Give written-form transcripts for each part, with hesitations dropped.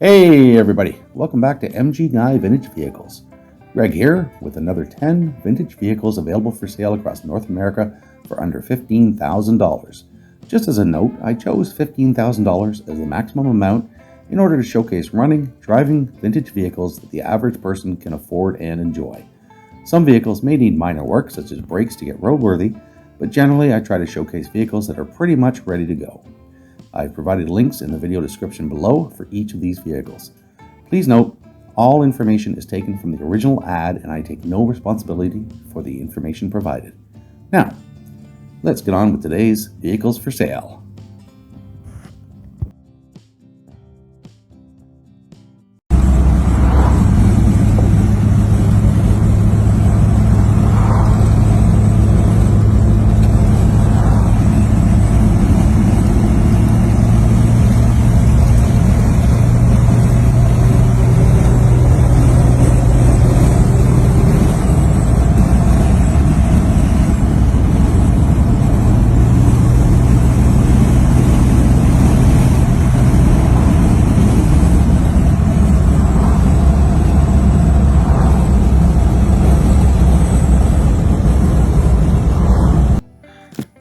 Hey everybody, welcome back to MG Guy Vintage Vehicles. Greg here with another 10 vintage vehicles available for sale across North America for under $15,000. Just as a note, I chose $15,000 as the maximum amount in order to showcase driving vintage vehicles that the average person can afford and enjoy. Some vehicles may need minor work such as brakes to get roadworthy, but generally I try to showcase vehicles that are pretty much ready to go. I've provided links in the video description below for each of these vehicles. Please note, all information is taken from the original ad and I take no responsibility for the information provided. Now, let's get on with today's vehicles for sale.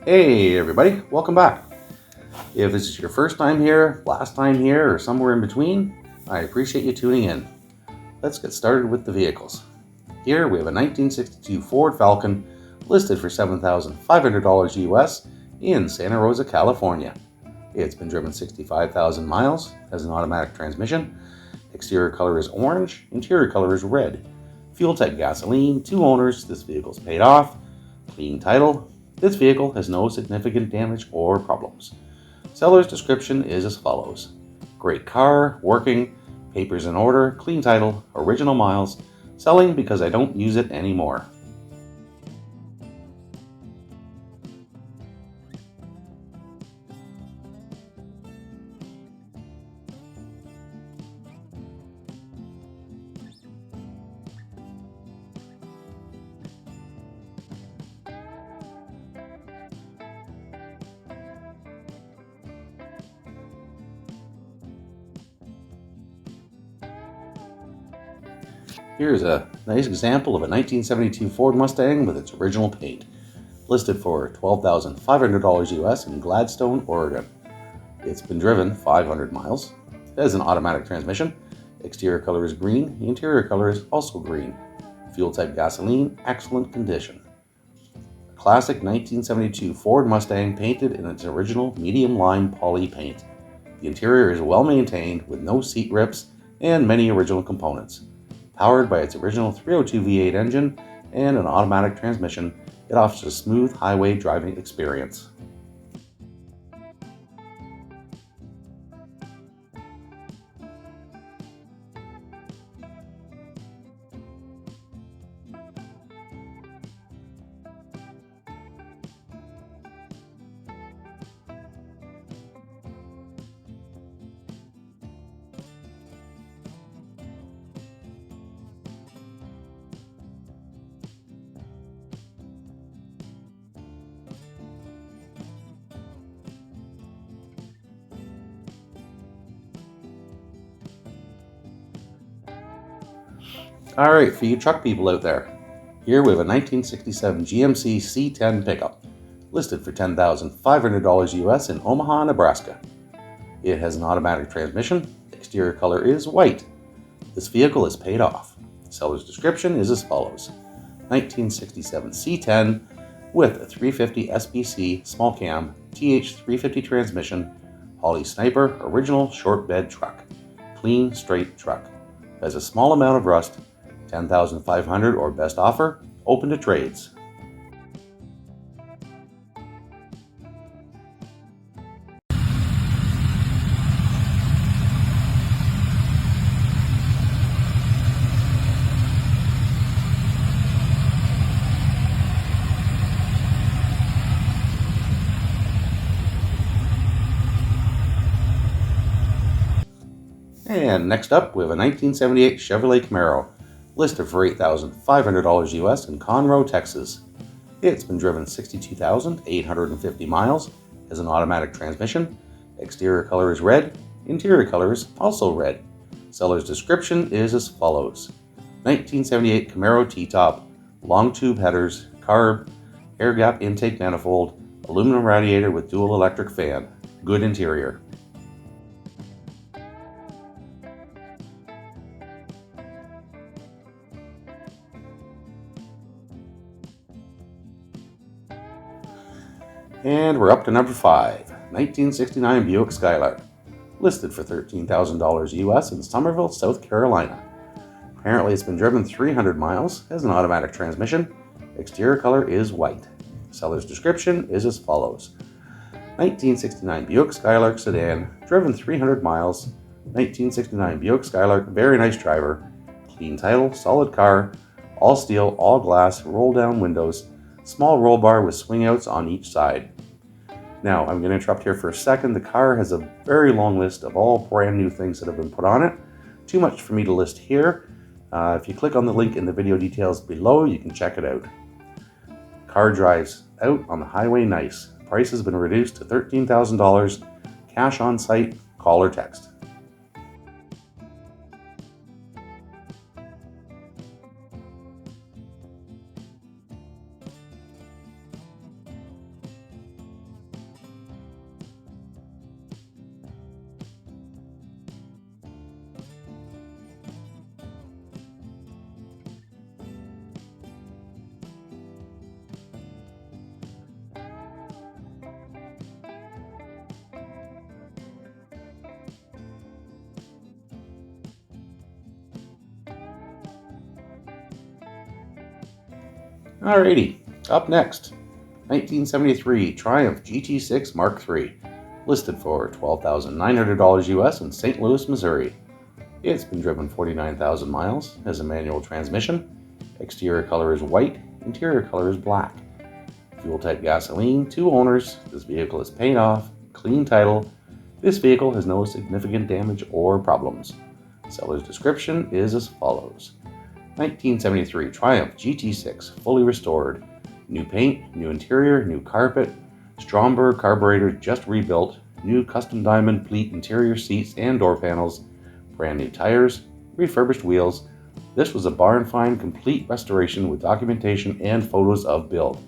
Hey everybody, welcome back. If this is your first time here, last time here, or somewhere in between, I appreciate you tuning in. Let's get started with the vehicles. Here we have a 1962 Ford Falcon listed for $7,500 US in Santa Rosa, California. It's been driven 65,000 miles, has an automatic transmission. Exterior color is orange, interior color is red. Fuel type gasoline, 2 owners, this vehicle's paid off. Clean title. This vehicle has no significant damage or problems. Seller's description is as follows. Great car, working, papers in order, clean title, original miles, selling because I don't use it anymore. Here's a nice example of a 1972 Ford Mustang with its original paint, listed for $12,500 US in Gladstone, Oregon. It's been driven 500 miles. It has an automatic transmission. Exterior color is green. The interior color is also green. Fuel type gasoline, excellent condition. A classic 1972 Ford Mustang painted in its original medium line poly paint. The interior is well maintained with no seat rips and many original components. Powered by its original 302 V8 engine and an automatic transmission, it offers a smooth highway driving experience. Alright, for you truck people out there, here we have a 1967 GMC C10 pickup, listed for $10,500 US in Omaha, Nebraska. It has an automatic transmission. Exterior color is white. This vehicle is paid off. Seller's description is as follows. 1967 C10 with a 350 SBC small cam TH350 transmission, Holley Sniper original short bed truck. Clean, straight truck. Has a small amount of rust. $10,500 or best offer, open to trades. And next up, we have a 1978 Chevrolet Camaro, listed for $8,500 US in Conroe, Texas. It's been driven 62,850 miles, has an automatic transmission. Exterior color is red, interior color is also red. Seller's description is as follows. 1978 Camaro T-top, long tube headers, carb, air gap intake manifold, aluminum radiator with dual electric fan, good interior. And we're up to number 5, 1969 Buick Skylark, listed for $13,000 US in Somerville, South Carolina. Apparently it's been driven 300 miles, has an automatic transmission, exterior color is white. Seller's description is as follows. 1969 Buick Skylark sedan, driven 300 miles, 1969 Buick Skylark, very nice driver, clean title, solid car, all steel, all glass, roll down windows, small roll bar with swing outs on each side. Now, I'm going to interrupt here for a second. The car has a very long list of all brand new things that have been put on it. Too much for me to list here. If you click on the link in the video details below, you can check it out. Car drives out on the highway nice. Price has been reduced to $13,000. Cash on site, call or text. Alrighty, up next, 1973 Triumph GT6 Mark III, listed for $12,900 US in St. Louis, Missouri. It's been driven 49,000 miles, has a manual transmission, exterior color is white, interior color is black. Fuel type gasoline, 2 owners, this vehicle is paid off, clean title, this vehicle has no significant damage or problems. Seller's description is as follows. 1973 Triumph GT6, fully restored. New paint, new interior, new carpet, Stromberg carburetor just rebuilt, new custom diamond pleat interior seats and door panels, brand new tires, refurbished wheels. This was a barn find complete restoration with documentation and photos of build.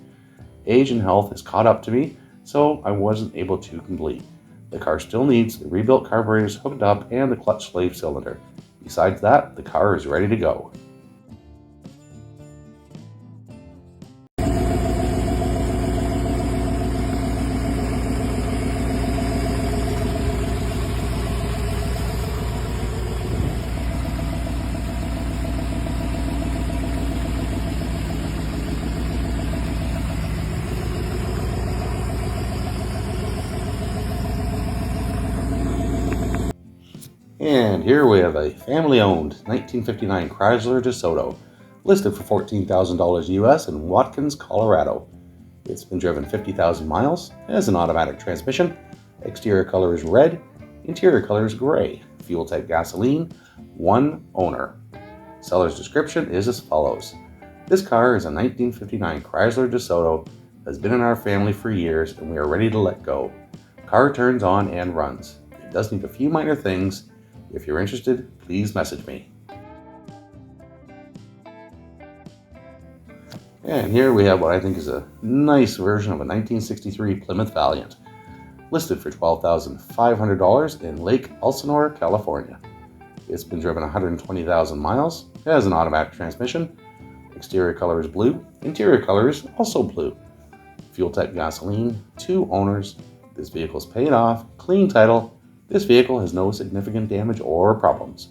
Age and health has caught up to me, so I wasn't able to complete. The car still needs the rebuilt carburetors hooked up and the clutch slave cylinder. Besides that, the car is ready to go. And here we have a family-owned 1959 Chrysler DeSoto, listed for $14,000 US in Watkins, Colorado. It's been driven 50,000 miles, has an automatic transmission, exterior color is red, interior color is gray, fuel type gasoline, 1 owner. Seller's description is as follows. This car is a 1959 Chrysler DeSoto, has been in our family for years and we are ready to let go. Car turns on and runs. It does need a few minor things. If you're interested, please message me. And here we have what I think is a nice version of a 1963 Plymouth Valiant, listed for $12,500 in Lake Elsinore, California. It's been driven 120,000 miles, it has an automatic transmission, exterior color is blue, interior color is also blue. Fuel type gasoline, 2 owners, this vehicle is paid off, clean title, this vehicle has no significant damage or problems.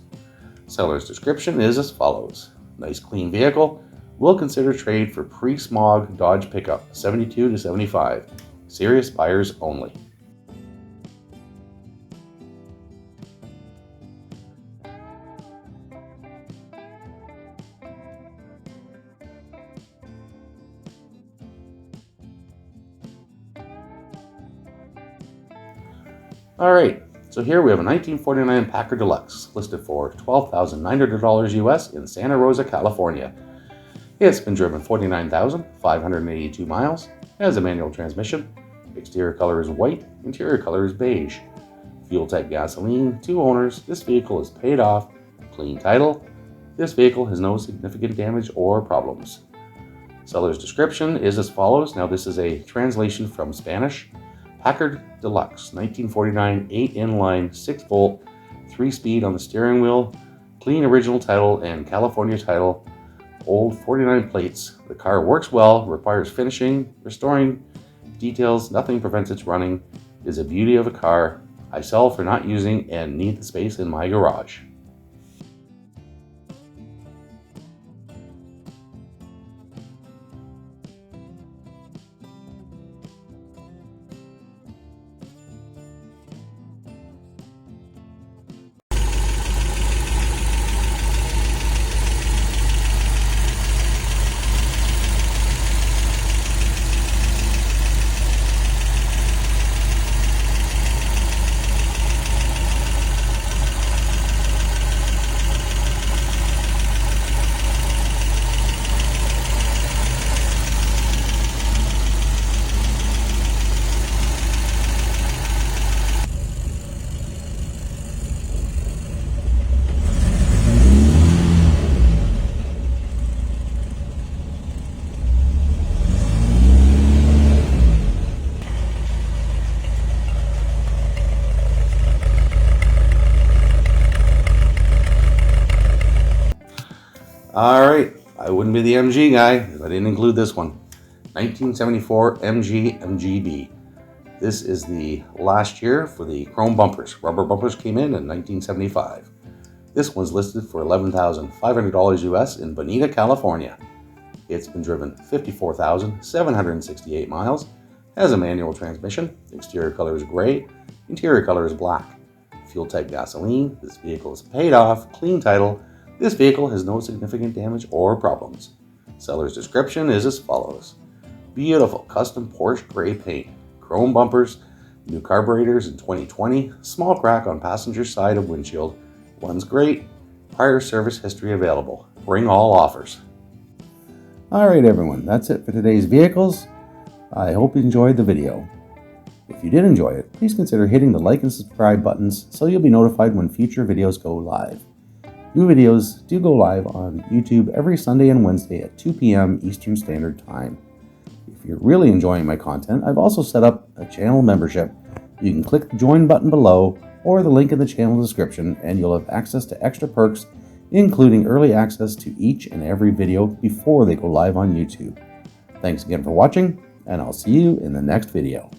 Seller's description is as follows. Nice clean vehicle, will consider trade for pre-smog Dodge pickup 72 to 75. Serious buyers only. Alright, so here we have a 1949 Packard Deluxe, listed for $12,900 US in Santa Rosa, California. It's been driven 49,582 miles, has a manual transmission, exterior color is white, interior color is beige. Fuel type gasoline, 2 owners, this vehicle is paid off, Clean title. This vehicle has no significant damage or problems. Seller's description is as follows. Now this is a translation from Spanish. Packard Deluxe, 1949, 8 inline, 6-volt, 3-speed on the steering wheel, clean original title and California title, old 49 plates. The car works well, requires finishing, restoring details, nothing prevents its running, is a beauty of a car. I sell for not using and need the space in my garage. Alright, I wouldn't be the MG guy if I didn't include this one. 1974 MG MGB. This is the last year for the chrome bumpers. Rubber bumpers came in 1975. This one's listed for $11,500 US in Bonita, California. It's been driven 54,768 miles, has a manual transmission, exterior color is gray, interior color is black. Fuel type gasoline, this vehicle is paid off, clean title. This vehicle has no significant damage or problems. Seller's description is as follows. Beautiful custom Porsche gray paint, chrome bumpers, new carburetors in 2020, small crack on passenger side of windshield, runs great, prior service history available. Bring all offers. Alright everyone, that's it for today's vehicles. I hope you enjoyed the video. If you did enjoy it, please consider hitting the like and subscribe buttons so you'll be notified when future videos go live. New videos do go live on YouTube every Sunday and Wednesday at 2 p.m. Eastern Standard Time. If you're really enjoying my content, I've also set up a channel membership. You can click the join button below or the link in the channel description and you'll have access to extra perks, including early access to each and every video before they go live on YouTube. Thanks again for watching, and I'll see you in the next video.